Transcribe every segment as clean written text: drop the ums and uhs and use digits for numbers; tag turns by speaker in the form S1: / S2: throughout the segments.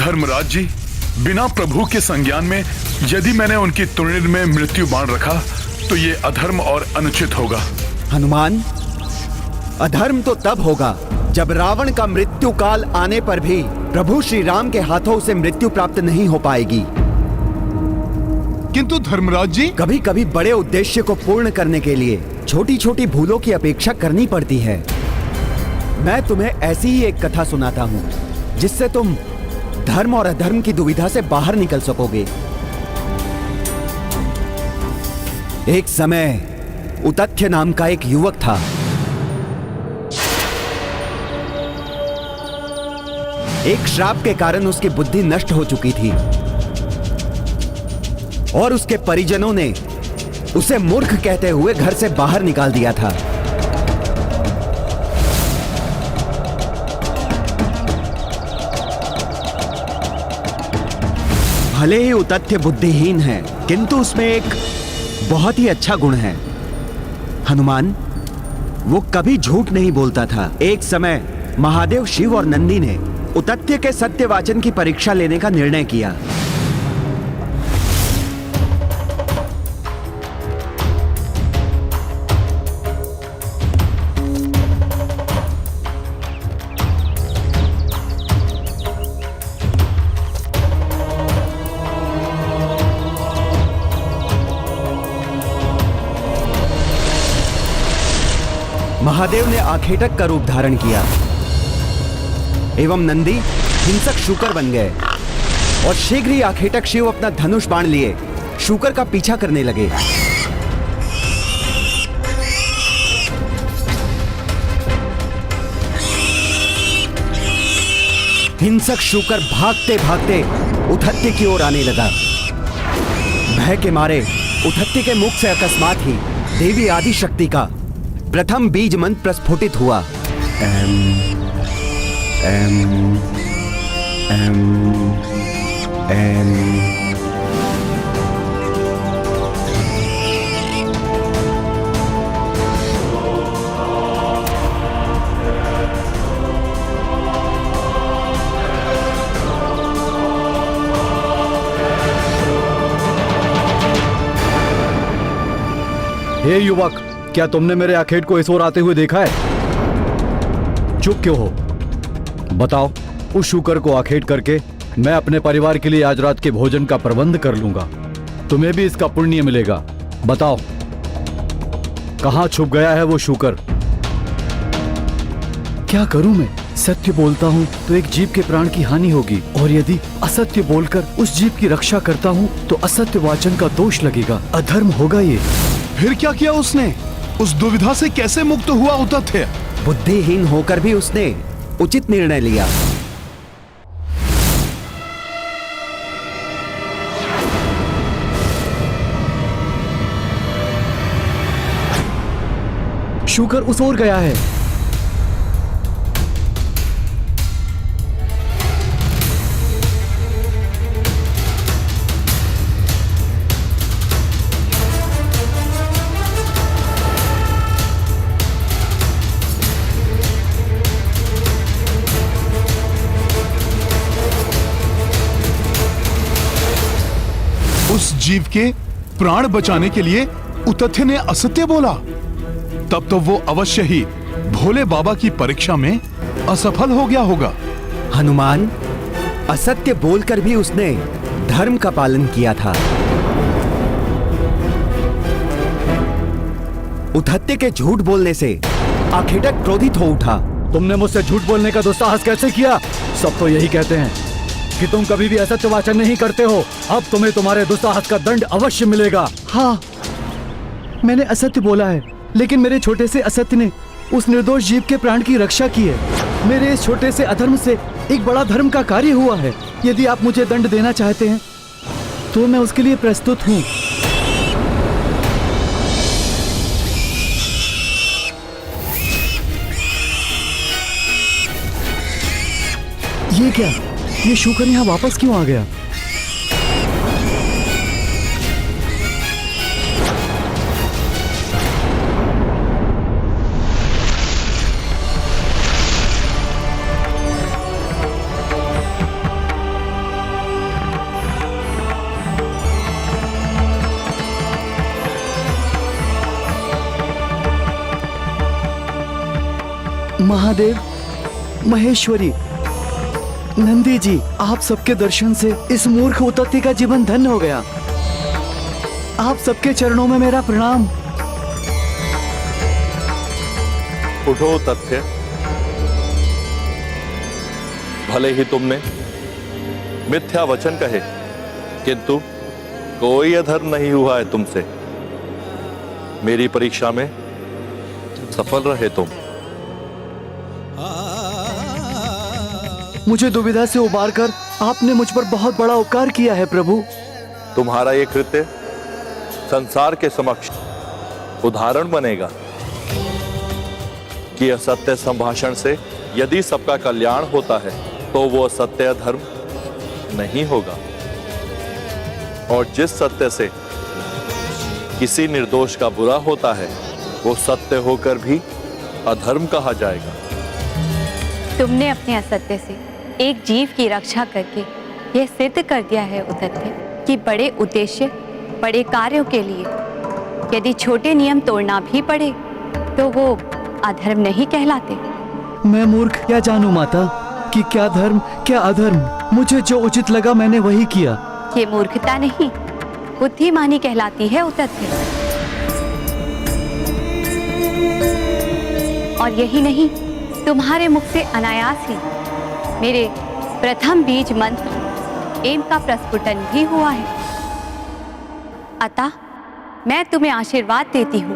S1: धर्मराज जी, बिना प्रभु के संज्ञान में यदि मैंने उनकी तुरंत में मृत्यु बाण रखा तो ये अधर्म और अनुचित होगा।
S2: हनुमान, अधर्म तो तब होगा जब रावण का मृत्यु काल आने पर भी प्रभु श्री राम के हाथों से मृत्यु प्राप्त नहीं हो पाएगी।
S3: किंतु धर्मराज जी,
S2: कभी कभी बड़े उद्देश्य को पूर्ण करने के लिए छोटी छोटी भूलों की अपेक्षा करनी पड़ती है। मैं तुम्हें ऐसी ही एक कथा सुनाता हूँ जिससे तुम धर्म और अधर्म की दुविधा से बाहर निकल सकोगे। एक समय उतथ्य नाम का एक युवक था। एक श्राप के कारण उसकी बुद्धि नष्ट हो चुकी थी और उसके परिजनों ने उसे मूर्ख कहते हुए घर से बाहर निकाल दिया था। भले ही उतथ्य बुद्धिहीन है, किंतु उसमें एक बहुत ही अच्छा गुण है। हनुमान, वो कभी झूठ नहीं बोलता था। एक समय महादेव, शिव और नंदी ने उतथ्य के सत्यवाचन की परीक्षा लेने का निर्णय किया। महादेव ने आखेटक का रूप धारण किया एवं नंदी हिंसक शूकर बन गए और शीघ्र ही आखेटक शिव अपना धनुष बाण लिए शूकर का पीछा करने लगे। हिंसक शूकर भागते भागते उतथ्य की ओर आने लगा। भय के मारे उतथ्य के मुख से अकस्मात ही देवी आदिशक्ति का प्रथम बीज मंत्र प्रस्फुटित हुआ।
S4: हे युवक, क्या तुमने मेरे आखेट को इस ओर आते हुए देखा है? चुप क्यों हो? बताओ। उस शूकर को आखेट करके मैं अपने परिवार के लिए आज रात के भोजन का प्रबंध कर लूंगा। तुम्हें भी इसका पुण्य मिलेगा। बताओ, कहां छुप गया है वो शूकर? क्या करूं मैं? सत्य बोलता हूं तो एक जीव के प्राण की हानि होगी, और यदि असत्य बोलकर उस जीव की रक्षा करता हूं तो असत्य वाचन का दोष लगेगा। अधर्म होगा ये।
S3: फिर क्या किया उसने? उस दुविधा से कैसे मुक्त हुआ उतथ्य?
S2: बुद्धिहीन होकर भी उसने उचित निर्णय लिया।
S4: शूकर उस ओर गया है।
S3: उस जीव के प्राण बचाने के लिए उतथ्य ने असत्य बोला, तब तो वो अवश्य ही भोले बाबा की परीक्षा में असफल हो गया होगा।
S2: हनुमान, असत्य बोलकर भी उसने धर्म का पालन किया था। उतथ्य के झूठ बोलने से आखेटक क्रोधित हो उठा।
S4: तुमने मुझसे झूठ बोलने का दुस्साहस कैसे किया? सब तो यही कहते हैं कि तुम कभी भी असत्य वाचन नहीं करते हो। अब तुम्हें तुम्हारे दुस्साहस का दंड अवश्य मिलेगा। हाँ, मैंने असत्य बोला है, लेकिन मेरे छोटे से असत्य ने उस निर्दोष जीव के प्राण की रक्षा की है। मेरे इस छोटे से अधर्म से एक बड़ा धर्म का कार्य हुआ है। यदि आप मुझे दंड देना चाहते हैं तो मैं उसके लिए प्रस्तुत हूँ। ये क्या? ये शूकर यहाँ वापस क्यों आ गया? महादेव, महेश्वरी, नंदी जी, आप सबके दर्शन से इस मूर्ख उतत्ती का जीवन धन्य हो गया। आप सबके चरणों में मेरा प्रणाम।
S5: उठो तथ्य, भले ही तुमने मिथ्या वचन कहे, किंतु कोई अधर्म नहीं हुआ है तुमसे। मेरी परीक्षा में सफल रहे तुम।
S4: मुझे दुविधा से उबारकर आपने मुझ पर बहुत बड़ा उपकार किया है प्रभु।
S5: तुम्हारा ये कृत्य संसार के समक्ष उदाहरण बनेगा कि असत्य संभाषण से यदि सबका कल्याण होता है तो वो असत्य धर्म नहीं होगा, और जिस सत्य से किसी निर्दोष का बुरा होता है वो सत्य होकर भी अधर्म कहा जाएगा।
S6: तुमने अपने असत्य से एक जीव की रक्षा करके यह सिद्ध कर दिया है उतत्य कि बड़े उद्देश्य, बड़े कार्यों के लिए यदि छोटे नियम तोड़ना भी पड़े तो वो अधर्म नहीं कहलाते।
S4: मैं मूर्ख क्या जानूं माता कि क्या धर्म क्या अधर्म। मुझे जो उचित लगा मैंने वही किया।
S6: ये मूर्खता नहीं, बुद्धिमानी कहलाती है उतत्य। और यही नहीं, तुम्हारे मुख से अनायास ही मेरे प्रथम बीज मंत्र एम का प्रस्फुटन भी हुआ है। अतः मैं तुम्हें आशीर्वाद देती हूँ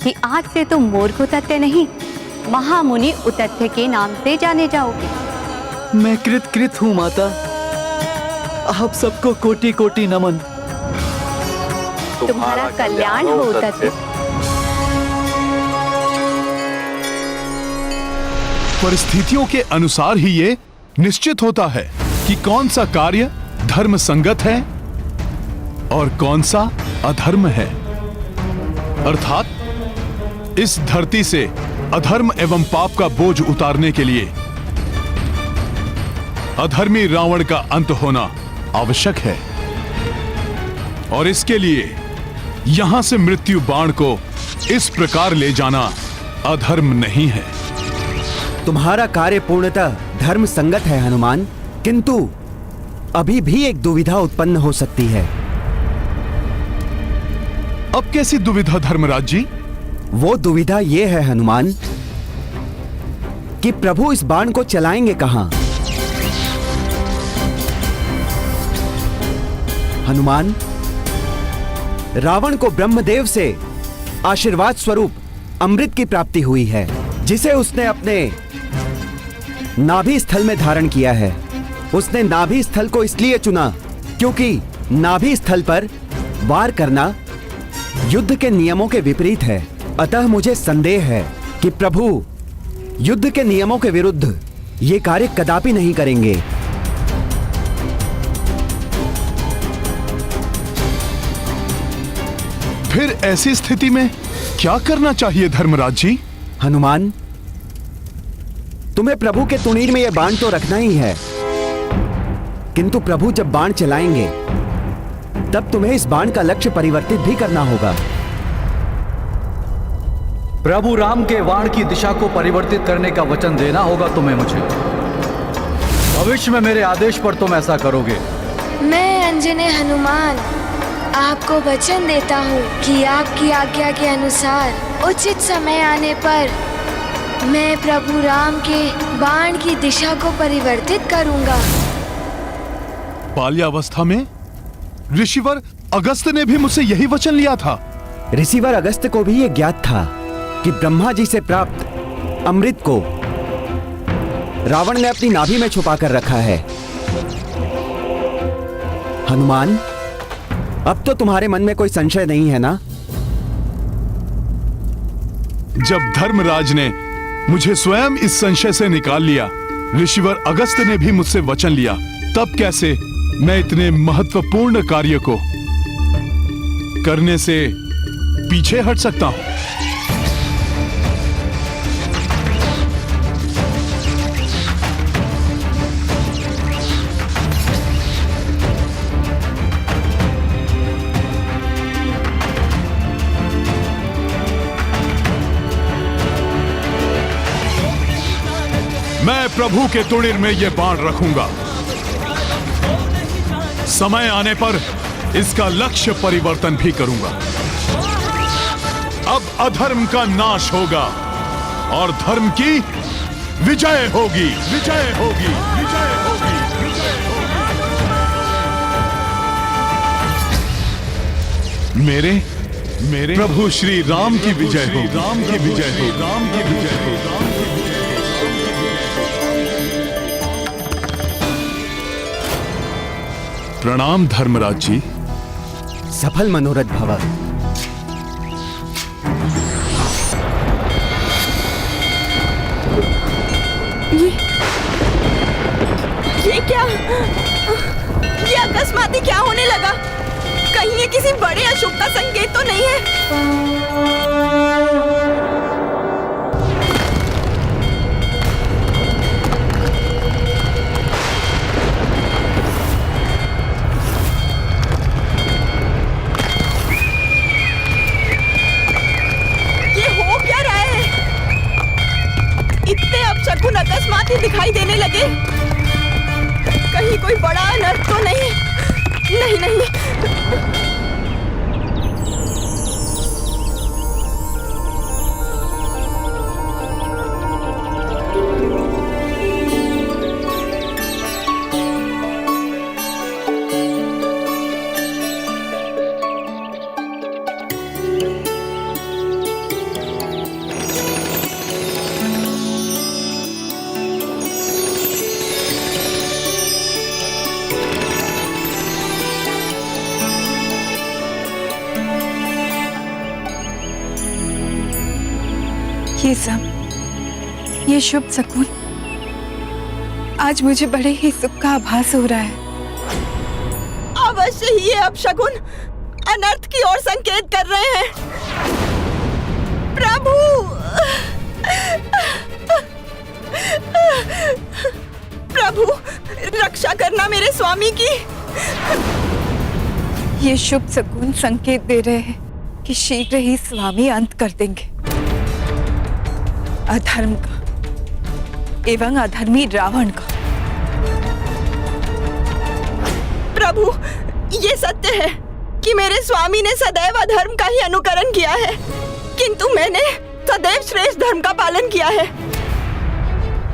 S6: कि आज से तुम मूर्ख उतत्य नहीं, महामुनि उतत्य के नाम से जाने जाओगे।
S4: मैं कृत हूँ माता। आप सबको कोटि कोटि नमन।
S6: तुम्हारा कल्याण हो उतत्य।
S3: परिस्थितियों के अनुसार ही ये निश्चित होता है कि कौन सा कार्य धर्म संगत है और कौन सा अधर्म है। अर्थात इस धरती से अधर्म एवं पाप का बोझ उतारने के लिए अधर्मी रावण का अंत होना आवश्यक है, और इसके लिए यहां से मृत्यु बाण को इस प्रकार ले जाना अधर्म नहीं है।
S2: तुम्हारा कार्य पूर्णतः धर्म संगत है हनुमान, किंतु अभी भी एक दुविधा उत्पन्न हो सकती है।
S3: अब कैसी दुविधा धर्मराज जी?
S2: वो दुविधा ये है हनुमान कि प्रभु इस बाण को चलाएंगे कहां? हनुमान, रावण को ब्रह्मदेव से आशीर्वाद स्वरूप अमृत की प्राप्ति हुई है, जिसे उसने अपने नाभि स्थल में धारण किया है। उसने नाभि स्थल को इसलिए चुना क्योंकि नाभि स्थल पर वार करना युद्ध के नियमों के विपरीत है। अतः मुझे संदेह है कि प्रभु युद्ध के नियमों के विरुद्ध ये कार्य कदापि नहीं करेंगे।
S3: फिर ऐसी स्थिति में क्या करना चाहिए धर्मराज जी?
S2: हनुमान, तुम्हें प्रभु के तुणीर में यह बाण तो रखना ही है, किंतु प्रभु जब बाण चलाएंगे तब तुम्हें इस बाण का लक्ष्य परिवर्तित भी करना होगा।
S4: प्रभु राम के बाण की दिशा को परिवर्तित करने का वचन देना होगा तुम्हें मुझे। भविष्य में मेरे आदेश पर तुम ऐसा करोगे।
S7: मैं अंजने हनुमान आपको वचन देता हूँ कि आपकी आज्ञा के अनुसार उचित समय आने पर मैं प्रभु राम के बाण की दिशा को परिवर्तित करूंगा।
S3: बाल्यावस्था में ऋषिवर अगस्त ने भी मुझसे यही वचन लिया था।
S2: ऋषिवर अगस्त को भी यह ज्ञात था कि ब्रह्मा जी से प्राप्त अमृत को रावण ने अपनी नाभि में छुपा कर रखा है। हनुमान, अब तो तुम्हारे मन में कोई संशय नहीं है ना?
S3: जब धर्मराज ने मुझे स्वयं इस संशय से निकाल लिया, ऋषिवर अगस्त ने भी मुझसे वचन लिया, तब कैसे मैं इतने महत्वपूर्ण कार्य को करने से पीछे हट सकता हूं? प्रभु के तुणिर में ये बाण रखूंगा। समय आने पर इसका लक्ष्य परिवर्तन भी करूंगा। अब अधर्म का नाश होगा और धर्म की विजय होगी, विजय होगी, विजय होगी, विजय होगी। मेरे प्रभु श्री राम की विजय हो, राम की विजय हो, राम की विजय हो, राम की विजय हो। प्रणाम धर्मराज जी।
S2: सफल मनोरथ भव।
S8: ये क्या? ये अकस्माती क्या होने लगा? कहीं ये किसी बड़े अशुभ का संकेत तो नहीं है? ये हो क्या रहा है? इतने अपशकुन अकस्मात ही दिखाई देने लगे। कहीं कोई बड़ा अनर्थ तो नहीं? नहीं नहीं।
S9: ये शुभ शकुन आज मुझे बड़े ही सुख का आभास हो रहा है।
S8: अवश्य ही ये अपशकुन अनर्थ की ओर संकेत कर रहे हैं। प्रभु, प्रभु रक्षा करना मेरे स्वामी की।
S9: ये शुभ शकुन संकेत दे रहे हैं कि शीघ्र ही स्वामी अंत कर देंगे अधर्म का एवं अधर्मी रावण का।
S8: प्रभु, ये सत्य है कि मेरे स्वामी ने सदैव अधर्म का ही अनुकरण किया है, किंतु मैंने सदैव श्रेष्ठ धर्म का पालन किया है।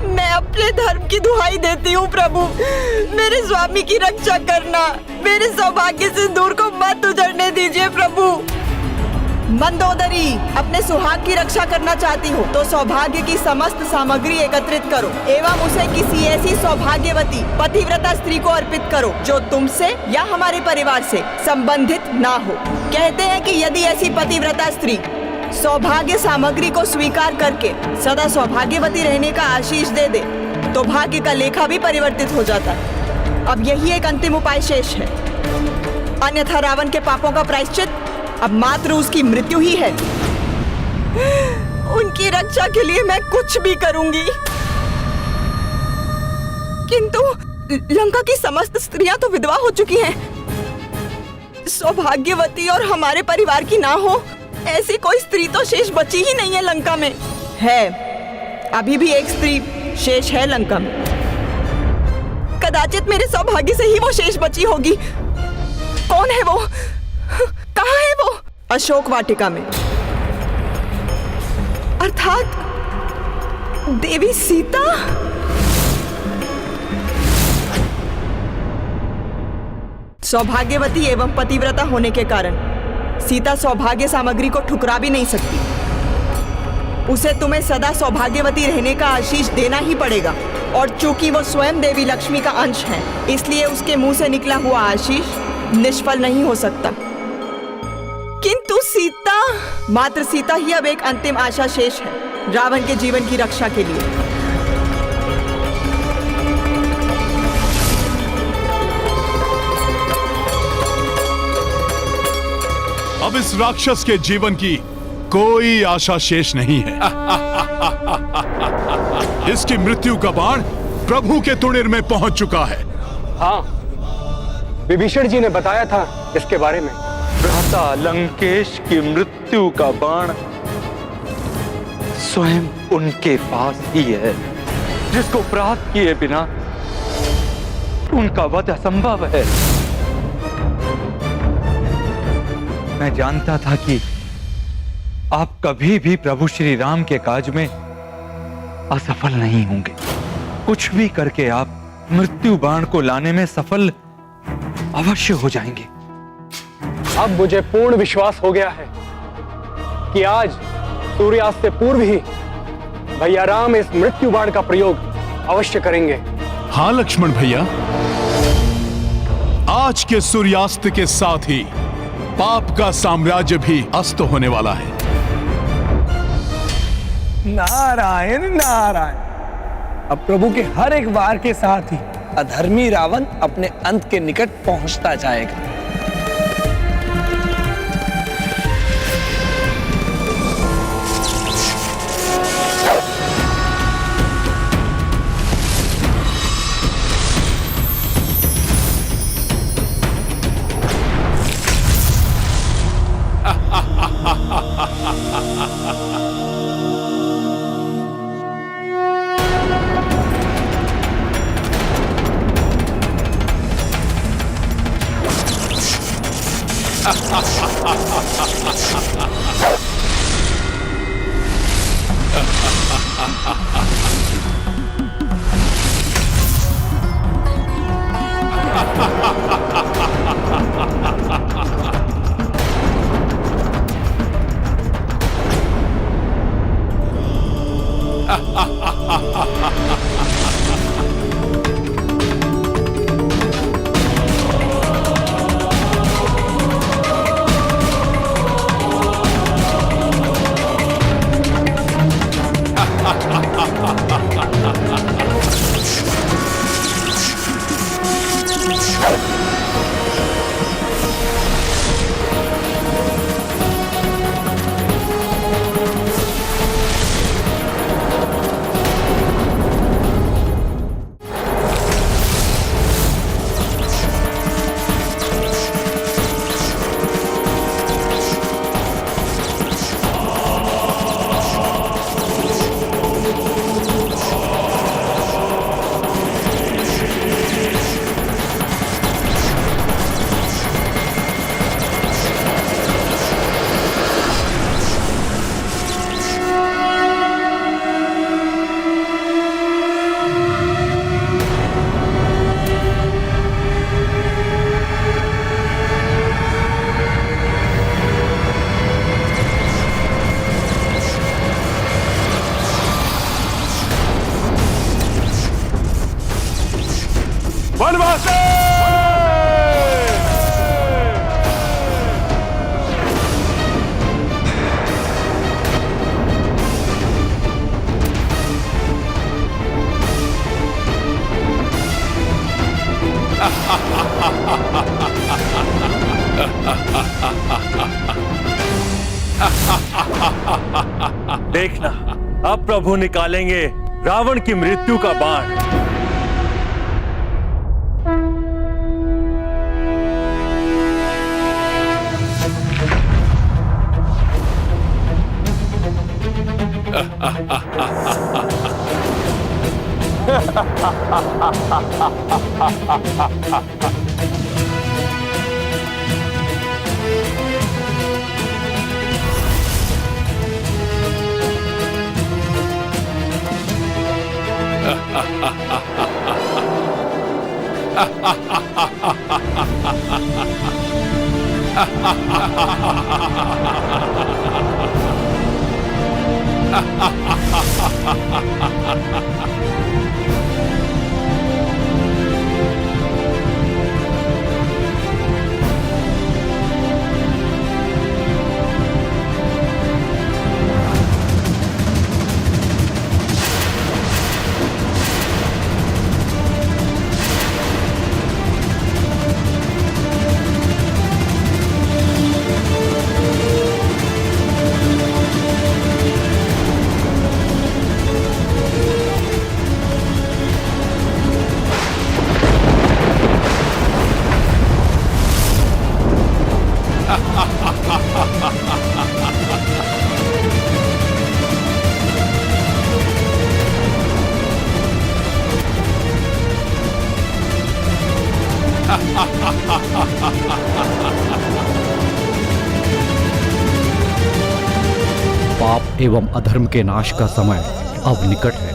S8: मैं अपने धर्म की दुहाई देती हूँ प्रभु, मेरे स्वामी की रक्षा करना, मेरे सौभाग्य सिंदूर को मत उजड़ने दीजिए प्रभु। मंदोदरी, अपने सुहाग की रक्षा करना चाहती हो तो सौभाग्य की समस्त सामग्री एकत्रित करो एवं उसे किसी ऐसी सौभाग्यवती पतिव्रता स्त्री को अर्पित करो जो तुमसे या हमारे परिवार से संबंधित ना हो। कहते हैं कि यदि ऐसी पतिव्रता स्त्री सौभाग्य सामग्री को स्वीकार करके सदा सौभाग्यवती रहने का आशीष दे दे तो भाग्य का लेखा भी परिवर्तित हो जाता है। अब यही एक अंतिम उपाय शेष है, अन्यथा रावण के पापों का प्रायश्चित अब मात्र उसकी मृत्यु ही है। उनकी रक्षा के लिए मैं कुछ भी करूंगी, किंतु लंका की समस्त स्त्रियां तो विधवा हो चुकी हैं। सौभाग्यवती और हमारे परिवार की ना हो ऐसी कोई स्त्री तो शेष बची ही नहीं है लंका में। है, अभी भी एक स्त्री शेष है लंका में। कदाचित मेरे सौभाग्य से ही वो शेष बची होगी। कौन है वो? कहाँ है वो? अशोक वाटिका में, अर्थात देवी सीता। सौभाग्यवती एवं पतिव्रता होने के कारण सीता सौभाग्य सामग्री को ठुकरा भी नहीं सकती। उसे तुम्हें सदा सौभाग्यवती रहने का आशीष देना ही पड़ेगा, और चूंकि वो स्वयं देवी लक्ष्मी का अंश है इसलिए उसके मुंह से निकला हुआ आशीष निष्फल नहीं हो सकता। किंतु सीता, मात्र सीता ही अब एक अंतिम आशा शेष है रावण के जीवन की रक्षा के लिए।
S3: अब इस राक्षस के जीवन की कोई आशा शेष नहीं है। इसकी मृत्यु का बाण प्रभु के तुणिर में पहुंच चुका है।
S10: हाँ, विभीषण जी ने बताया था इसके बारे में।
S5: भ्राता लंकेश की मृत्यु का बाण स्वयं उनके पास ही है।
S10: जिसको प्राप्त किए बिना उनका वध असंभव है। मैं जानता था कि आप कभी भी प्रभु श्री राम के काज में असफल नहीं होंगे। कुछ भी करके आप मृत्यु बाण को लाने में सफल अवश्य हो जाएंगे।
S11: अब मुझे पूर्ण विश्वास हो गया है कि आज सूर्यास्त से पूर्व ही भैया राम इस मृत्यु बाण का प्रयोग अवश्य करेंगे।
S3: हाँ लक्ष्मण भैया, आज के सूर्यास्त के साथ ही पाप का साम्राज्य भी अस्त होने वाला है।
S12: नारायण नारायण। अब प्रभु के हर एक वार के साथ ही अधर्मी रावण अपने अंत के निकट पहुंचता जाएगा।
S5: देखना, अब प्रभु निकालेंगे रावण की मृत्यु का बाण।
S4: पाप एवं अधर्म के नाश का समय अब निकट है।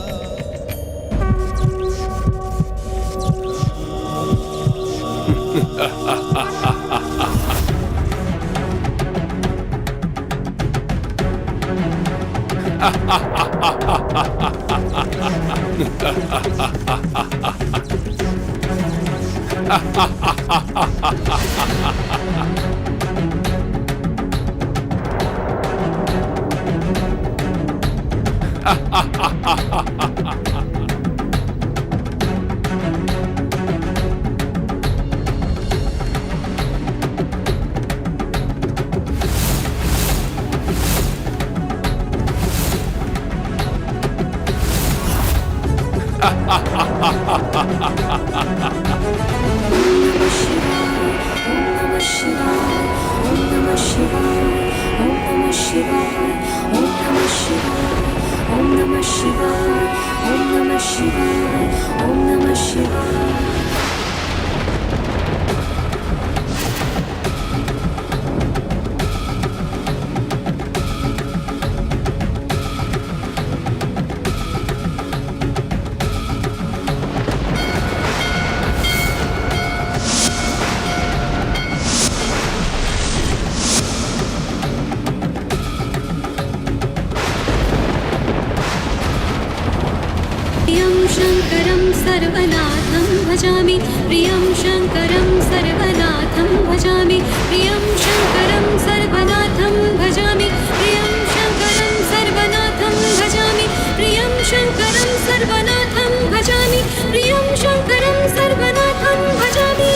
S13: शङ्करं सर्वनाथं भजामि प्रियं शङ्करं सर्वनाथं भजामि प्रियं शङ्करं सर्वनाथं भजामि प्रियं शङ्करं सर्वनाथं भजामि प्रियं शङ्करं सर्वनाथं भजामि प्रियं शङ्करं सर्वनाथं भजामि।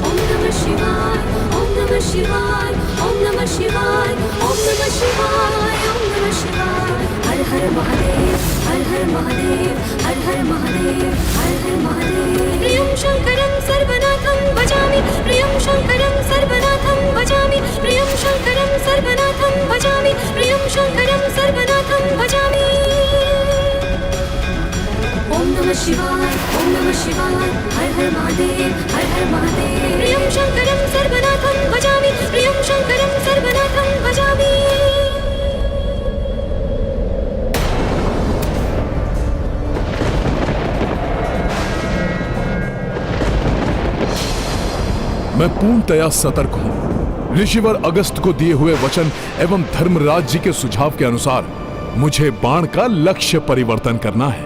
S13: ॐ नमः शिवाय ॐ नमः शिवाय ॐ नमः शिवाय ॐ नमः शिवाय ॐ नमः शिवाय। हर हर महादेव हर हर महादेव हर हर महादेव हर हर महादेव। प्रियं शङ्करं सर्वनाथं भजामि प्रियं शङ्करं सर्वनाथं भजामि प्रियं शङ्करं सर्वनाथं भजामि प्रियं शङ्करं सर्वनाथं भजामि। ॐ नमः शिवाय ॐ नमः शिवाय हर हर महादेव हर हर महादेव। प्रियं शङ्करं सर्वनाथं भजामि प्रियं शङ्करं सर्वनाथं भजामि।
S3: मैं पूर्णतया सतर्क हूं। ऋषिवर अगस्त को दिए हुए वचन एवं धर्मराज जी के सुझाव के अनुसार मुझे बाण का लक्ष्य परिवर्तन करना है।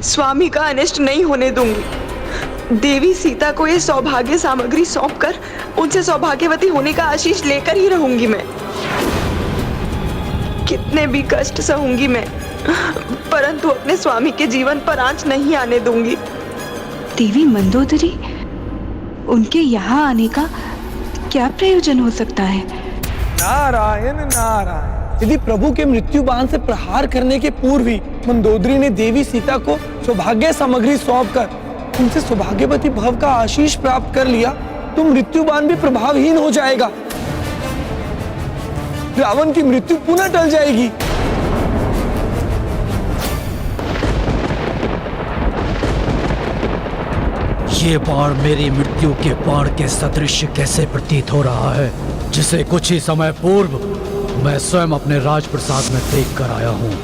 S8: स्वामी का अनिष्ट नहीं होने दूंगी। देवी सीता को ये सौभाग्य सामग्री सौंपकर उनसे सौभाग्यवती होने का आशीष लेकर ही रहूंगी मैं। कितने भी कष्ट सहूंगी मैं, परंतु अपने स्वामी के जीवन पर आंच नहीं आने दूंगी।
S9: देवी मंदोदरी, उनके यहाँ आने का क्या प्रयोजन हो सकता है?
S12: नारायण नारायण। यदि प्रभु के मृत्यु बाण से प्रहार करने के पूर्व ही मंदोदरी ने देवी सीता को सौभाग्य सामग्री सौंपकर उनसे सौभाग्यवती भव का आशीष प्राप्त कर लिया तो मृत्यु बाण भी प्रभावहीन हो जाएगा। रावण की मृत्यु पुनः टल जाएगी।
S4: ये बाण मेरी मृत्यु के बाण के सदृश कैसे प्रतीत हो रहा है, जिसे कुछ ही समय पूर्व मैं स्वयं अपने राजप्रसाद में देख कर आया हूं।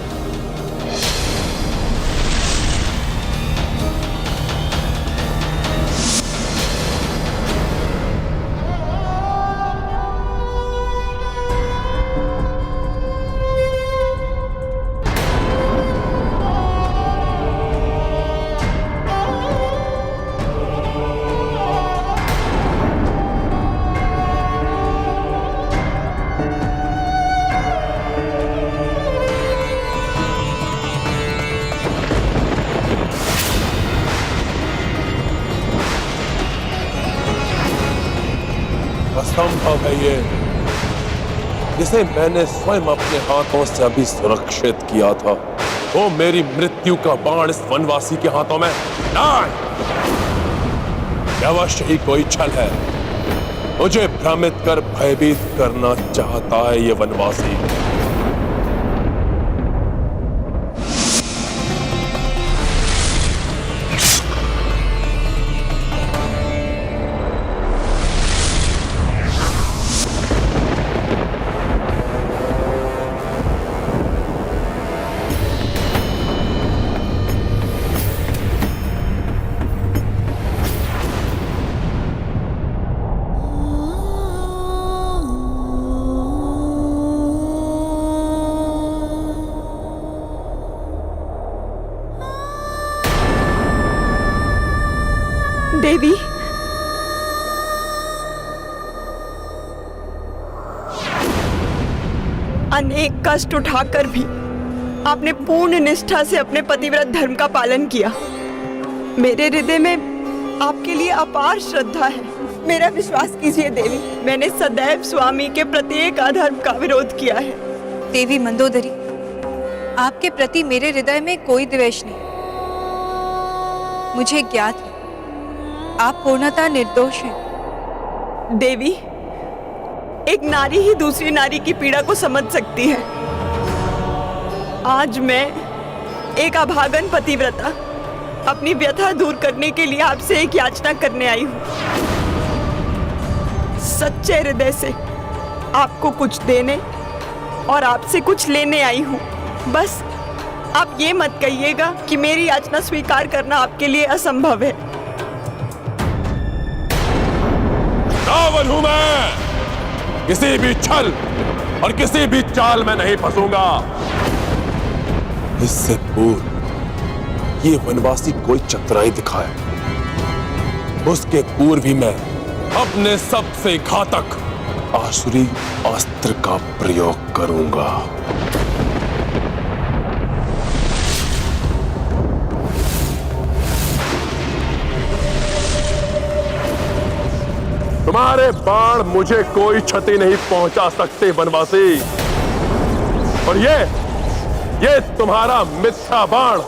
S14: असंभव है ये, जिसे मैंने स्वयं अपने हाथों से अभी सुरक्षित किया था, वो मेरी मृत्यु का बाण इस वनवासी के हाथों में नहीं। अवश्य ही कोई छल है, मुझे भ्रमित कर भयभीत करना चाहता है ये वनवासी।
S8: देवी, अनेक कष्ट उठाकर भी आपने पूर्ण निष्ठा से अपने पतिव्रत धर्म का पालन किया। मेरे हृदय में आपके लिए अपार श्रद्धा है। मेरा विश्वास कीजिए देवी, मैंने सदैव स्वामी के प्रत्येक अधर्म का विरोध किया है।
S6: देवी मंदोदरी, आपके प्रति मेरे हृदय में कोई द्वेष नहीं। मुझे ज्ञात है आप पूर्णतः निर्दोष हैं।
S8: देवी, एक नारी ही दूसरी नारी की पीड़ा को समझ सकती है। आज मैं एक अभागन पतिव्रता अपनी व्यथा दूर करने के लिए आपसे एक याचना करने आई हूँ। सच्चे हृदय से आपको कुछ देने और आपसे कुछ लेने आई हूँ। बस आप ये मत कहिएगा कि मेरी याचना स्वीकार करना आपके लिए असंभव है।
S14: रावण हूं मैं, किसी भी छल और किसी भी चाल में नहीं फंसूंगा। इससे पूर्व ये वनवासी कोई चतुराई दिखाए, उसके पूर्व ही मैं अपने सबसे घातक आसुरी अस्त्र का प्रयोग करूंगा। तुम्हारे बाण मुझे कोई क्षति नहीं पहुंचा सकते वनवासी, और ये तुम्हारा मिथ्या बाण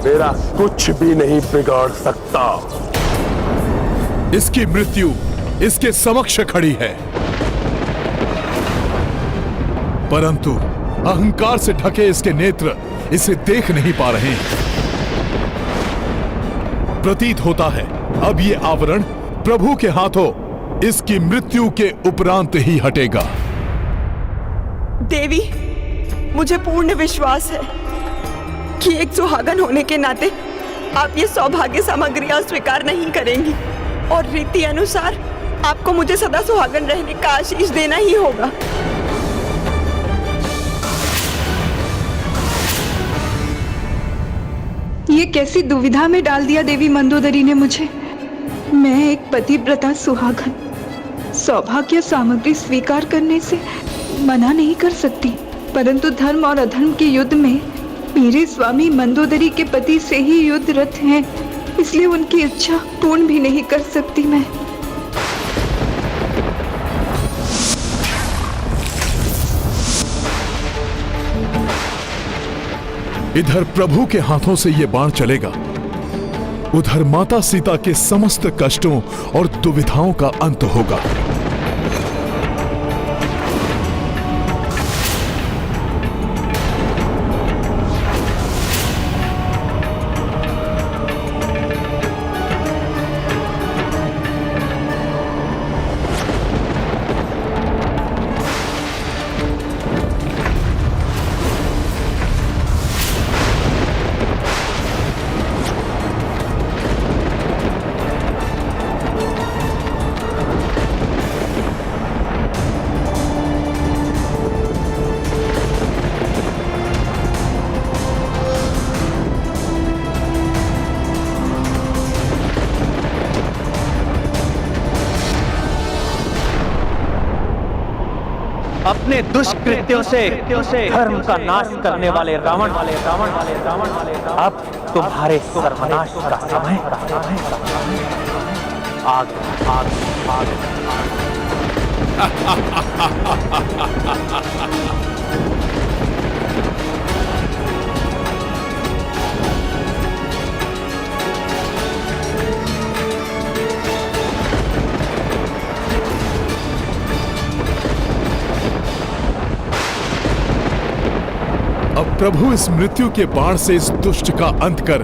S14: मेरा कुछ भी नहीं बिगाड़ सकता।
S3: इसकी मृत्यु इसके समक्ष खड़ी है, परंतु अहंकार से ढके इसके नेत्र इसे देख नहीं पा रहे हैं। प्रतीत होता है अब ये आवरण प्रभु के हाथों इसकी मृत्यु के उपरांत ही हटेगा।
S8: देवी, मुझे पूर्ण विश्वास है कि एक सुहागन होने के नाते आप ये सौभाग्य सामग्री अस्वीकार नहीं करेंगी, और रीति अनुसार आपको मुझे सदा सुहागन रहने का आशीष देना ही होगा।
S9: ये कैसी दुविधा में डाल दिया देवी मंदोदरी ने मुझे। मैं एक पतिव्रता सुहागन सौभाग्य सामग्री स्वीकार करने से मना नहीं कर सकती, परंतु धर्म और अधर्म के युद्ध में मेरे स्वामी मंदोदरी के पति से ही युद्धरत हैं, इसलिए उनकी इच्छा पूर्ण भी नहीं कर सकती मैं।
S3: इधर प्रभु के हाथों से ये बाण चलेगा, उधर माता सीता के समस्त कष्टों और दुविधाओं का अंत होगा।
S15: अपने दुष्कृत्यों से धर्म का नाश करने वाले रावण अब तुम्हारे सर्वनाश का समय आग आग आग
S3: अब प्रभु इस मृत्यु के बाण से इस दुष्ट का अंत कर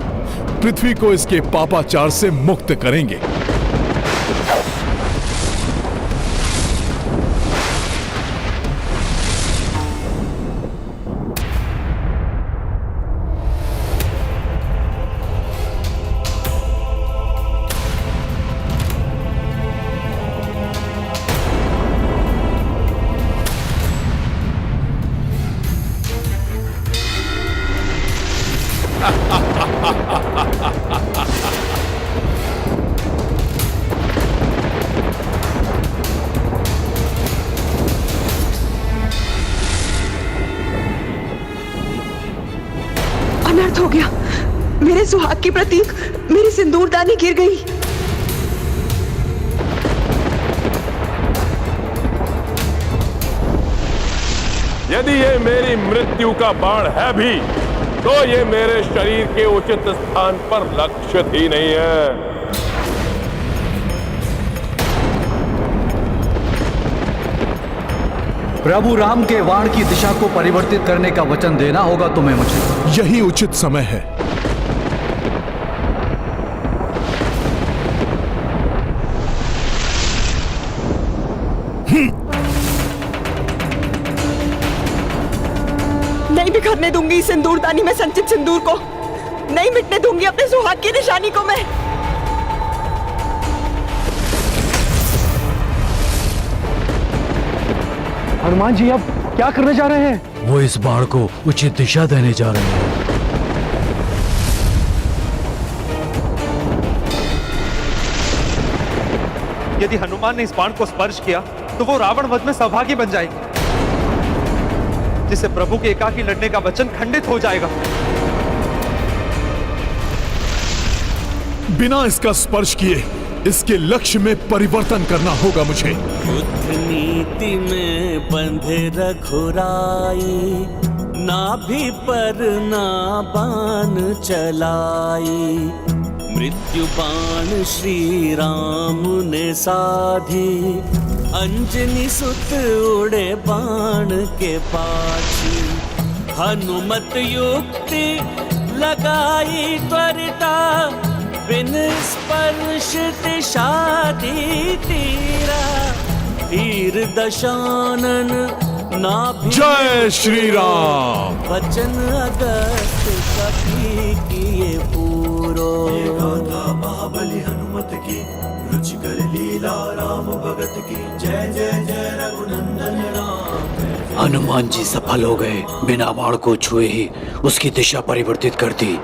S3: पृथ्वी को इसके पापाचार से मुक्त करेंगे।
S9: अनर्थ हो गया। मेरे सुहाग की प्रतीक मेरी सिंदूरदानी गिर गई।
S14: यदि ये मेरी मृत्यु का बाण है भी, तो ये मेरे शरीर के उचित स्थान पर लक्षित ही नहीं है।
S4: प्रभु राम के वाण की दिशा को परिवर्तित करने का वचन देना होगा तुम्हें मुझे।
S3: यही उचित समय है।
S8: नहीं बिखरने दूंगी इस सिंदूरदानी में संचित सिंदूर को। नहीं मिटने दूंगी अपने सुहाग की निशानी को मैं।
S11: हनुमान जी अब क्या करने जा रहे हैं?
S4: वो इस बाण को उचित दिशा देने जा रहे हैं।
S10: यदि हनुमान ने इस बाण को स्पर्श किया तो वो रावण वध में सौभाग्य बन जाएगी, जिससे प्रभु के एकाकी लड़ने का वचन खंडित हो जाएगा।
S3: बिना इसका स्पर्श किए इसके लक्ष्य में परिवर्तन करना होगा मुझे।
S16: युद्ध नीति में बंधे रघुराई, नाभि पर ना बाण चलाई। मृत्यु बाण श्री राम ने साधी, अंजनी सुत उड़े बाण के पाछी। हनुमत युक्ति लगाई त्वरिता, बिन स्पर्श दिशादी तीरा। तीर दशानन नाभि
S3: जय श्री राम।
S16: वचन अगस्त कपि किए पूरो।
S17: महाबली हनुमत की, रुचिकर लीला राम भगत की। जय जय जय रघुनंदन राम।
S4: हनुमान जी सफल हो गए। बिना बाण को छुए ही उसकी दिशा परिवर्तित कर दी।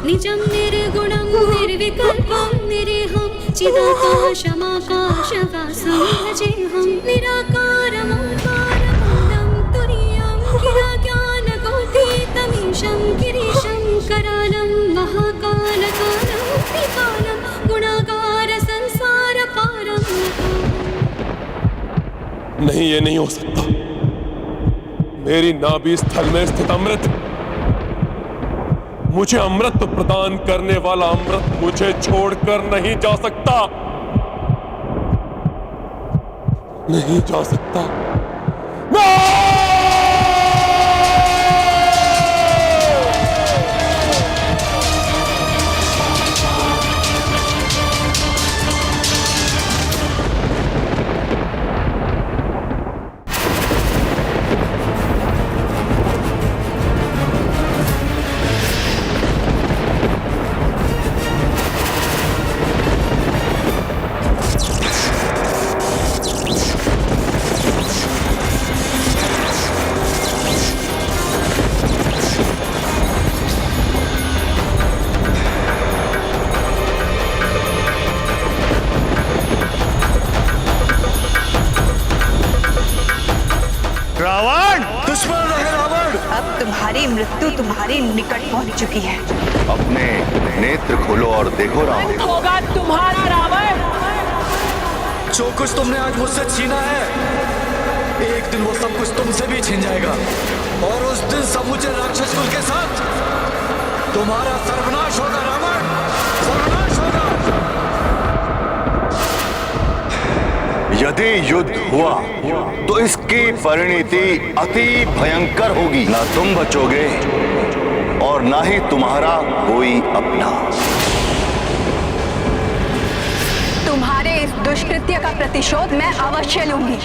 S13: निजं निर्गुणं निर्विकल्पं निरीहं चिदाकाशमाकाशवासं भजेऽहं निराकारमोङ्कारमूलं तुरीयं गिराज्ञानगोतीतमीशं गिरीशं करालं महाकालकालं त्रिकालं गुणागार संसारपारं।
S14: नहीं, ये नहीं हो सकता। मेरी नाभि स्थल में स्थित अमृत, मुझे अमृत प्रदान करने वाला अमृत मुझे छोड़कर नहीं जा सकता, नहीं जा सकता।
S8: मृत्यु तुम्हारे निकट पहुंच चुकी है।
S18: अपने नेत्र खोलो और देखो रावण।
S8: होगा तुम्हारा रावण।
S4: जो कुछ तुमने आज मुझसे छीना है, एक दिन वो सब कुछ तुमसे भी छीन जाएगा, और उस दिन समूचे राक्षस कुल के साथ तुम्हारा सर्वनाश होगा रावण, सर्वनाश होगा।
S18: यदि युद्ध हुआ तो इसकी परिणति अति भयंकर होगी। ना तुम बचोगे और ना ही तुम्हारा कोई अपना।
S8: तुम्हारे इस दुष्कृत्य का प्रतिशोध मैं अवश्य लूंगी।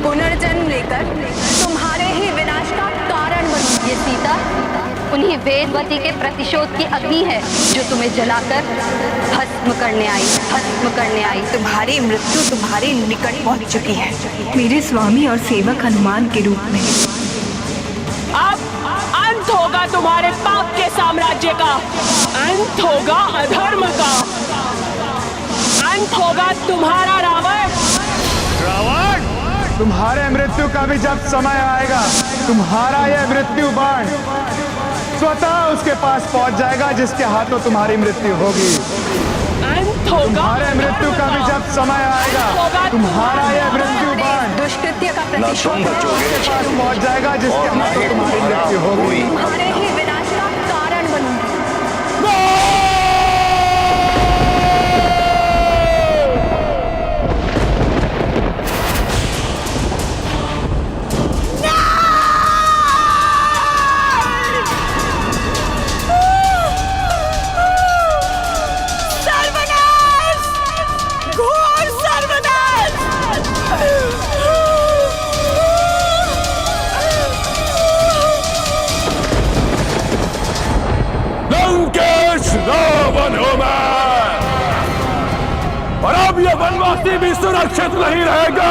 S8: पुनर्जन्म लेकर तुम्हारे ही विनाश का कारण बनूंगी।
S6: ये सीता उन्हीं वेदवती के प्रतिशोध की अग्नि है जो तुम्हें जलाकर भस्म करने आई।
S8: तुम्हारी मृत्यु तुम्हारे निकट पहुंच चुकी है, मेरे स्वामी और सेवक हनुमान के रूप में। अब अंत होगा तुम्हारे पाप के साम्राज्य का, अंत होगा अधर्म का, अंत होगा तुम्हारा रावण।
S11: रावण, तुम्हारे मृत्यु का भी जब समय आएगा, तुम्हारा यह मृत्यु बाण स्वतः उसके पास पहुंच जाएगा जिसके हाथों तुम्हारी मृत्यु होगी। तुम्हारे मृत्यु का भी जब समय आएगा, तुम्हारा यह मृत्यु बाण
S8: दुष्कृत्य का प्रतिशोध
S11: उसके पास पहुंच जाएगा जिसके हाथों तुम्हारी मृत्यु होगी।
S8: तुम्हारे ही विनाश का कारण बनूंगी।
S14: रावण हूं मैं, और अब ये वनवासी भी सुरक्षित नहीं रहेगा।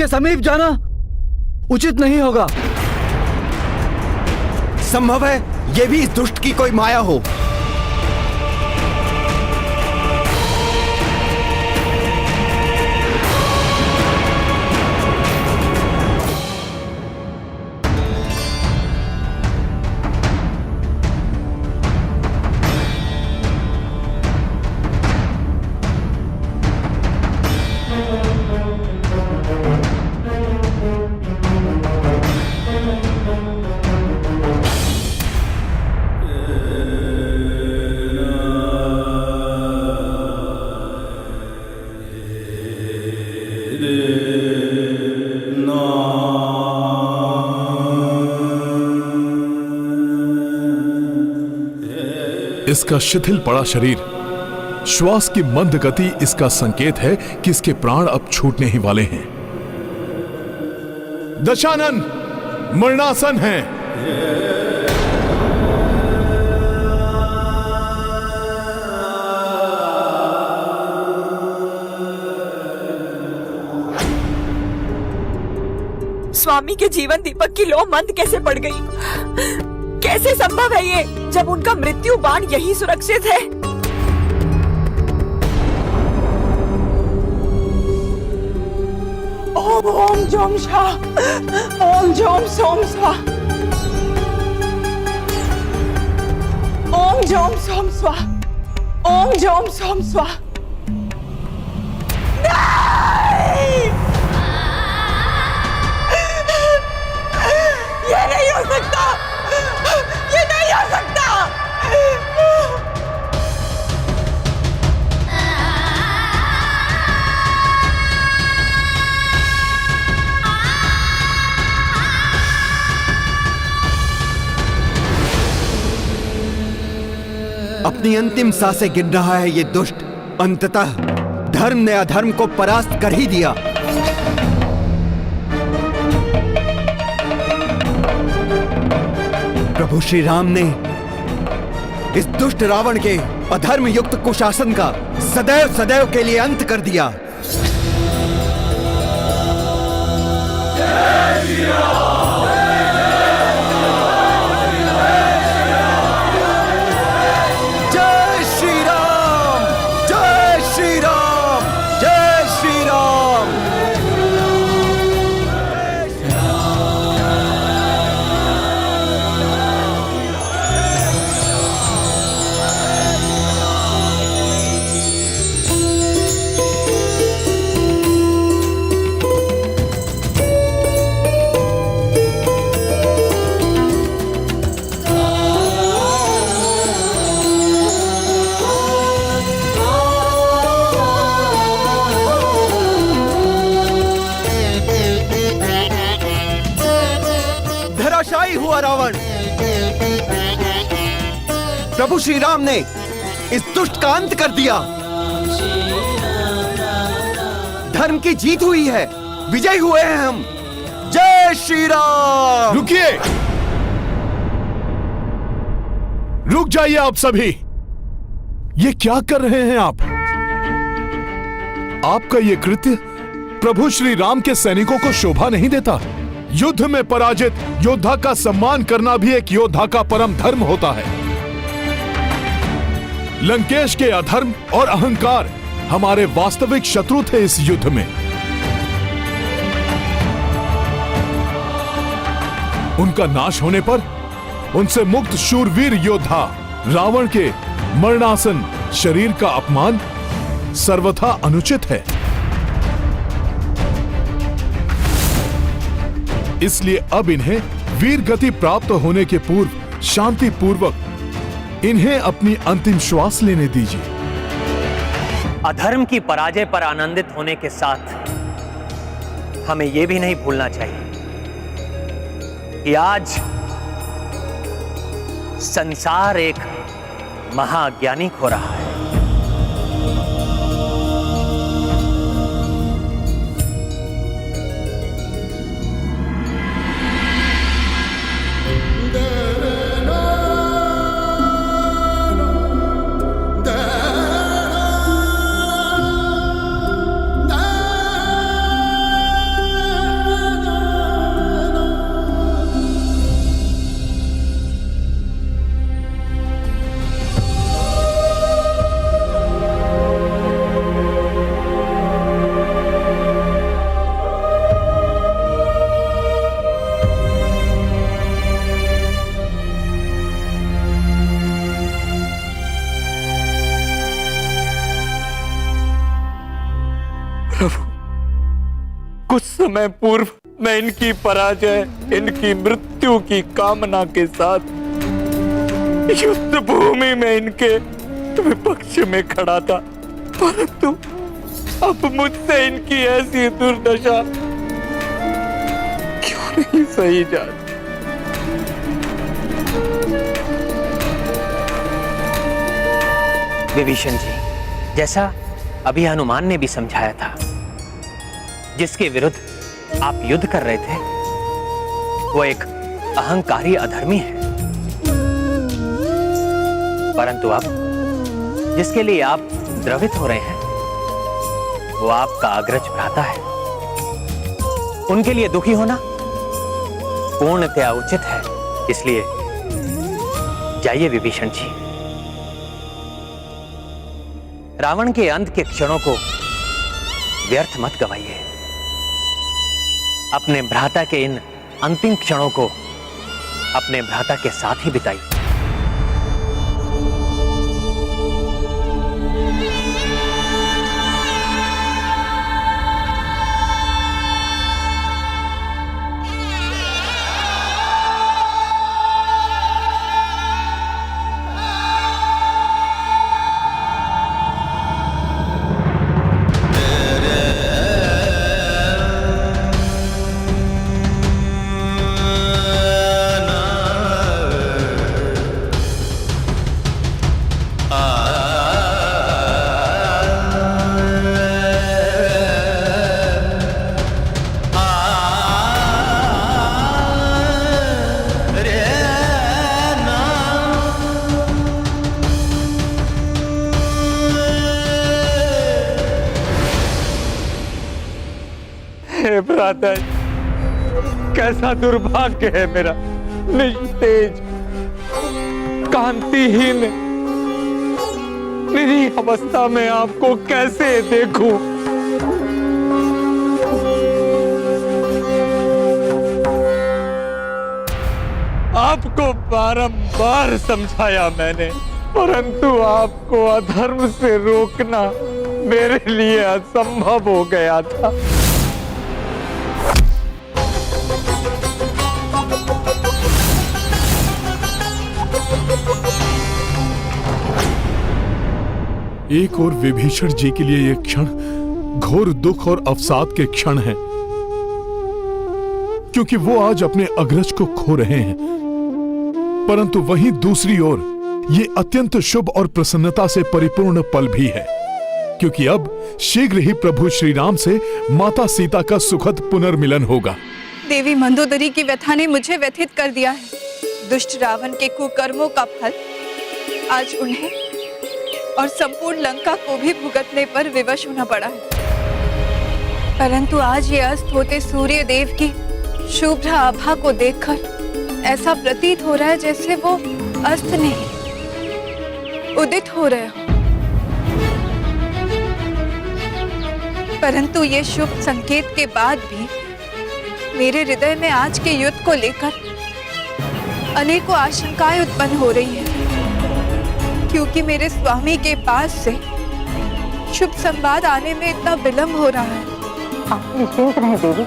S4: उनके समीप जाना उचित नहीं होगा।
S2: संभव है ये भी इस दुष्ट की कोई माया हो।
S3: इसका शिथिल पड़ा शरीर, श्वास की मंद गति इसका संकेत है कि इसके प्राण अब छूटने ही वाले हैं। दशानन मरणासन है।
S8: स्वामी के जीवन दीपक की लौ मंद कैसे पड़ गई? कैसे संभव है ये, जब उनका मृत्यु बाण यही सुरक्षित है? ओम ओम जोम शा, ओम जोम सोम स्वा, ओम जोम सोम स्वा, ओम जोम सोम स्वा। ये नहीं हो सकता, ये नहीं हो सकता।
S2: अपनी अंतिम सांसें गिन रहा है ये दुष्ट। अंततः धर्म ने अधर्म को परास्त कर ही दिया। प्रभु श्री राम ने इस दुष्ट रावण के अधर्म युक्त कुशासन का सदैव सदैव के लिए अंत कर दिया। जय श्री राम, जय श्री राम, जय श्री राम। धराशायी हुआ रावण। प्रभु श्री राम ने इस दुष्ट का अंत कर दिया। धर्म की जीत हुई है, विजयी हुए हैं हम। जय श्री राम।
S3: रुकिए, रुक जाइए आप सभी। ये क्या कर रहे हैं आप? आपका ये कृत्य प्रभु श्री राम के सैनिकों को शोभा नहीं देता। युद्ध में पराजित योद्धा का सम्मान करना भी एक योद्धा का परम धर्म होता है। लंकेश के अधर्म और अहंकार हमारे वास्तविक शत्रु थे इस युद्ध में। उनका नाश होने पर उनसे मुक्त शूरवीर योद्धा रावण के मरणासन शरीर का अपमान सर्वथा अनुचित है। इसलिए अब इन्हें वीर गति प्राप्त होने के पूर्व शांति पूर्वक इन्हें अपनी अंतिम श्वास लेने दीजिए।
S15: अधर्म की पराजय पर आनंदित होने के साथ हमें यह भी नहीं भूलना चाहिए कि आज संसार एक महाज्ञानी खो रहा है।
S10: समय पूर्व मैं इनकी पराजय, इनकी मृत्यु की कामना के साथ युद्ध भूमि में इनके विपक्ष में खड़ा था, परंतु अब मुझसे इनकी ऐसी दुर्दशा क्यों नहीं सही जाती?
S15: विभीषण जी, जैसा अभी हनुमान ने भी समझाया था, जिसके विरुद्ध आप युद्ध कर रहे थे वो एक अहंकारी अधर्मी है, परंतु अब जिसके लिए आप द्रवित हो रहे हैं वो आपका अग्रज भ्राता है। उनके लिए दुखी होना पूर्णतया उचित है, इसलिए जाइए विभीषण जी, रावण के अंत के क्षणों को व्यर्थ मत गवाइए। अपने भ्राता के इन अंतिम क्षणों को अपने भ्राता के साथ ही बिताइए।
S10: भ्राता, कैसा दुर्भाग्य है मेरा, निस्तेज, कांतिहीन, निरीह अवस्था में आपको कैसे देखूं? आपको बारंबार समझाया मैंने, परंतु आपको अधर्म से रोकना मेरे लिए असंभव हो गया था।
S3: एक और विभीषण जी के लिए यह क्षण घोर दुख और अवसाद के क्षण है, क्योंकि वो आज अपने अग्रज को खो रहे हैं, परंतु वहीं दूसरी ओर ये अत्यंत शुभ और प्रसन्नता से परिपूर्ण पल भी है, क्योंकि अब शीघ्र ही प्रभु श्री राम से माता सीता का सुखद पुनर्मिलन होगा।
S8: देवी मंदोदरी की व्यथा ने मुझे व्यथित कर दिया है। दुष्ट रावण के कुकर्मों का फल आज उन्हें और संपूर्ण लंका को भी भुगतने पर विवश होना पड़ा है, परंतु आज ये अस्त होते सूर्य देव की शुभ्र आभा को देखकर ऐसा प्रतीत हो रहा है जैसे वो अस्त नहीं उदित हो रहे हो। परंतु ये शुभ संकेत के बाद भी मेरे हृदय में आज के युद्ध को लेकर अनेकों आशंकाएं उत्पन्न हो रही हैं, क्योंकि मेरे स्वामी के पास से शुभ संवाद आने में इतना विलंब हो रहा है।
S19: आप निश्चिंत रहें देवी,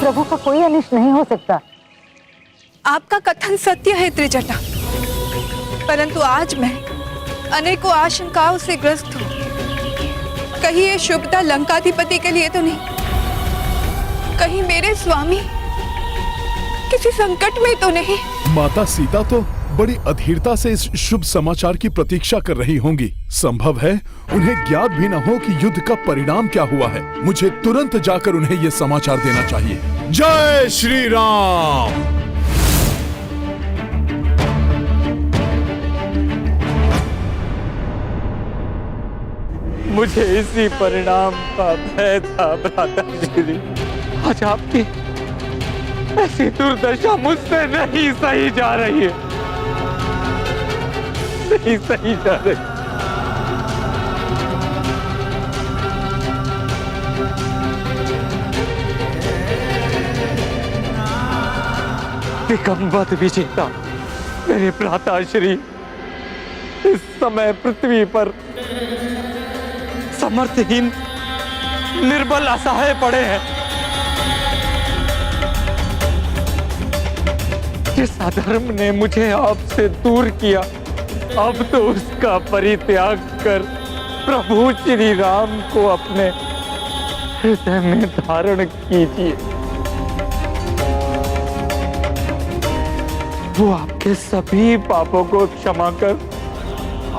S19: प्रभु का कोई अनिष्ट नहीं हो सकता।
S8: आपका कथन सत्य है त्रिजटा, परंतु आज मैं अनेकों आशंकाओं से ग्रस्त हूँ। कहीं ये शुभता लंकाधिपति के लिए तो नहीं, कहीं मेरे स्वामी किसी संकट में तो नहीं।
S3: माता सीता तो बड़ी अधीरता से इस शुभ समाचार की प्रतीक्षा कर रही होंगी। संभव है उन्हें ज्ञात भी न हो कि युद्ध का परिणाम क्या हुआ है। मुझे तुरंत जाकर उन्हें यह समाचार देना चाहिए। जय श्री राम।
S10: मुझे इसी परिणाम का भय था भ्राता जी। आज आपकी ऐसी दुर्दशा मुझसे नहीं सही जा रही है, नहीं सही जा रही। विकम्बत विजेता मेरे भ्राता श्री इस समय पृथ्वी पर समर्थहीन, निर्बल, असहाय पड़े हैं। जिस अधर्म ने मुझे आपसे दूर किया, अब तो उसका परित्याग कर प्रभु श्री राम को अपने हृदय में धारण कीजिए। वो आपके सभी पापों को क्षमा कर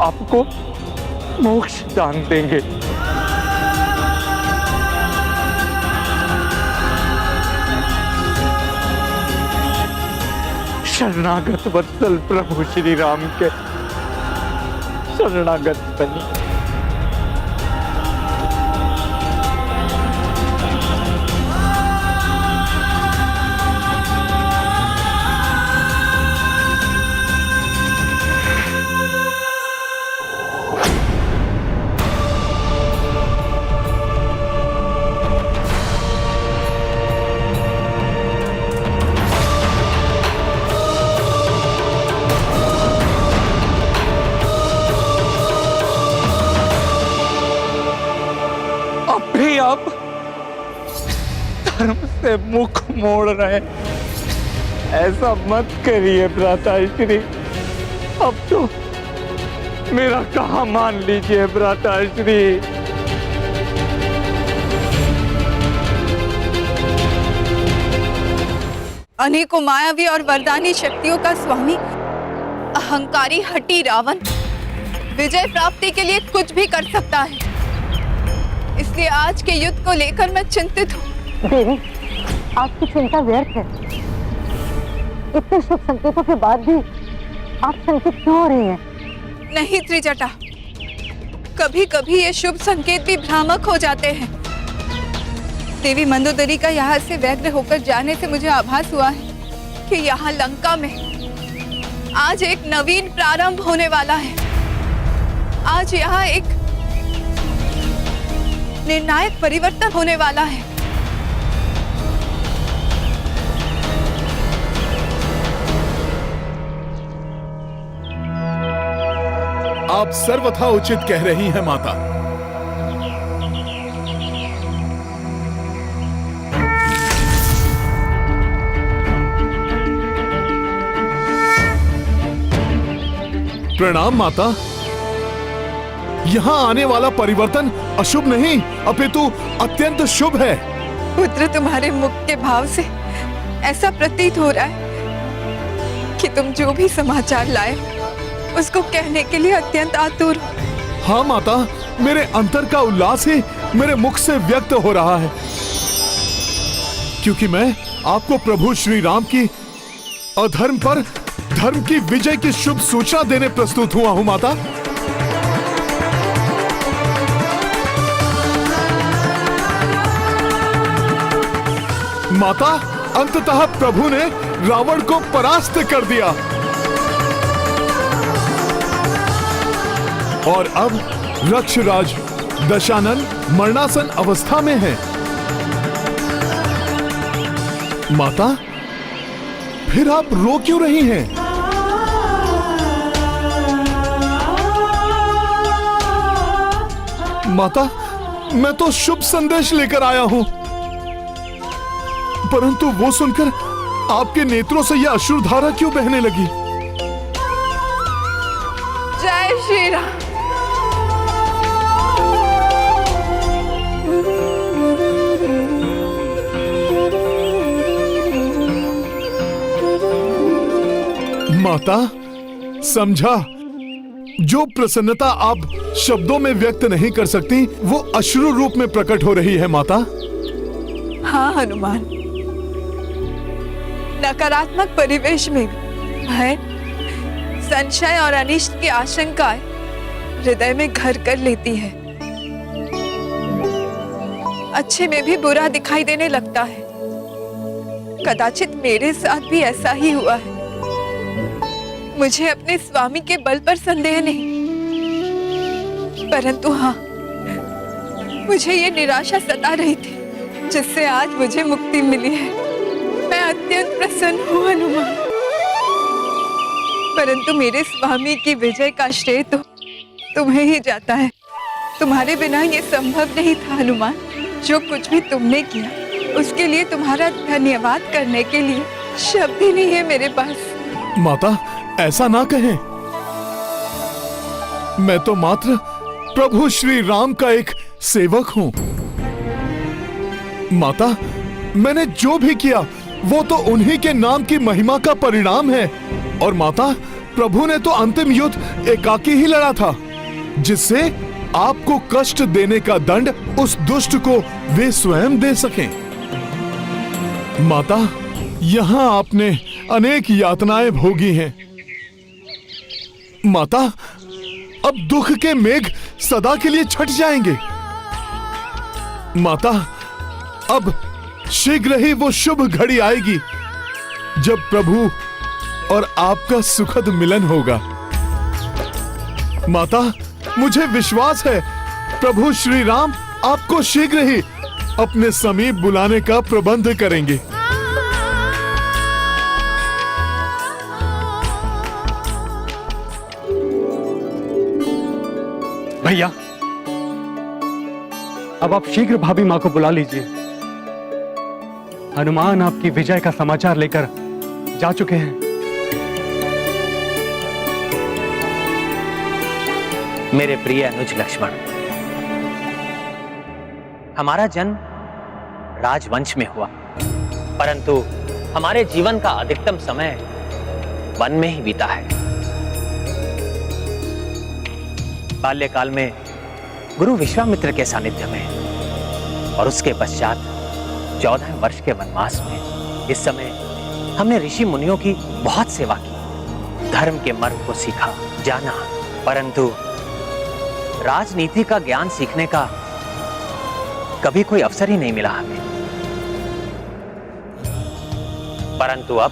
S10: आपको मोक्ष दान देंगे। शरणागत वत्सल प्रभु श्री राम के शरणागत बनी। आप धर्म से मुख मोड़ रहे, ऐसा मत करिए भ्राताश्री। अब तो मेरा कहा मान लीजिए भ्राताश्री।
S8: अनेकों मायावी और वरदानी शक्तियों का स्वामी अहंकारी हठी रावण विजय प्राप्ति के लिए कुछ भी कर सकता है, इसलिए आज के युद्ध को लेकर मैं चिंतित हूँ।
S19: देवी, आपकी चिंता व्यर्थ है। इतने शुभ संकेतों के बाद भी आप शंकित क्यों हो रही हैं?
S8: नहीं त्रिजटा, कभी कभी ये शुभ संकेत भी भ्रामक हो जाते हैं। देवी मंदोदरी का यहाँ से व्यग्र होकर जाने से मुझे आभास हुआ है कि यहाँ लंका में आज एक नवीन प्रारंभ होने वाला है। आज यहाँ एक निर्णायक परिवर्तन होने वाला है।
S3: आप सर्वथा उचित कह रही हैं माता। प्रणाम माता। यहाँ आने वाला परिवर्तन अशुभ नहीं अपितु अत्यंत शुभ है।
S8: पुत्र, तुम्हारे मुख के भाव से ऐसा प्रतीत हो रहा है कि तुम जो भी समाचार लाए उसको कहने के लिए अत्यंत आतुर हो।
S3: हाँ माता, मेरे अंतर का उल्लास ही मेरे मुख से व्यक्त हो रहा है, क्योंकि मैं आपको प्रभु श्री राम की अधर्म पर धर्म की विजय की शुभ सूचना देने प्रस्तुत हुआ हूं माता। माता, अंततः प्रभु ने रावण को परास्त कर दिया और अब रक्षराज दशानन मरणासन अवस्था में है। माता, फिर आप रो क्यों रही हैं? माता, मैं तो शुभ संदेश लेकर आया हूं, परंतु वो सुनकर आपके नेत्रों से यह अश्रुधारा क्यों बहने लगी?
S8: जय श्री राम।
S3: माता, समझा, जो प्रसन्नता आप शब्दों में व्यक्त नहीं कर सकती वो अश्रु रूप में प्रकट हो रही है माता।
S8: हाँ हनुमान, नकारात्मक परिवेश में भी भय, संशय और अनिष्ट की आशंकाएं हृदय में घर कर लेती है। अच्छे में भी बुरा दिखाई देने लगता है। कदाचित मेरे साथ भी ऐसा ही हुआ है। मुझे अपने स्वामी के बल पर संदेह नहीं, परंतु हाँ, मुझे ये निराशा सता रही थी जिससे आज मुझे मुक्ति मिली है। मैं अत्यंत प्रसन्न हूँ हनुमान, परंतु मेरे स्वामी की विजय का श्रेय तो तुम्हें ही जाता है। तुम्हारे बिना ये संभव नहीं था हनुमान। जो कुछ भी तुमने किया उसके लिए तुम्हारा धन्यवाद करने के लिए शब्द ही नहीं है मेरे पास।
S3: माता, ऐसा ना कहें। मैं तो मात्र प्रभु श्री राम का एक सेवक हूं। माता, मैंने जो भी किया वो तो उन्हीं के नाम की महिमा का परिणाम है। और माता, प्रभु ने तो अंतिम युद्ध एकाकी ही लड़ा था, जिससे आपको कष्ट देने का दंड उस दुष्ट को वे स्वयं दे सकें। माता, यहां आपने अनेक यातनाएं भोगी हैं। माता, अब दुख के मेघ सदा के लिए छट जाएंगे। माता, अब शीघ्र ही वो शुभ घड़ी आएगी जब प्रभु और आपका सुखद मिलन होगा। माता, मुझे विश्वास है प्रभु श्री राम आपको शीघ्र ही अपने समीप बुलाने का प्रबंध करेंगे।
S11: भैया, अब आप शीघ्र भाभी मां को बुला लीजिए। हनुमान आपकी विजय का समाचार लेकर जा चुके हैं।
S15: मेरे प्रिय अनुज लक्ष्मण, हमारा जन्म राजवंश में हुआ, परंतु हमारे जीवन का अधिकतम समय वन में ही बीता है। बाल्यकाल में गुरु विश्वामित्र के सानिध्य में और उसके पश्चात 14 वर्ष के वनवास में इस समय हमने ऋषि मुनियों की बहुत सेवा की, धर्म के मर्म को सीखा, जाना, परंतु राजनीति का ज्ञान सीखने का कभी कोई अवसर ही नहीं मिला हमें। परंतु अब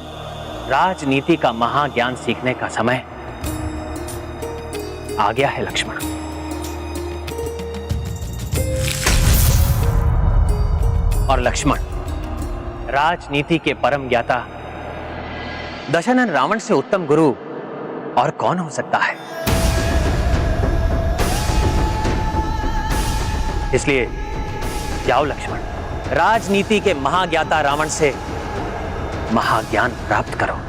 S15: राजनीति का महाज्ञान सीखने का समय आ गया है लक्ष्मण। और लक्ष्मण, राजनीति के परम ज्ञाता दशरथ रावण से उत्तम गुरु और कौन हो सकता है। इसलिए जाओ लक्ष्मण, राजनीति के महाज्ञाता रावण से महाज्ञान प्राप्त करो।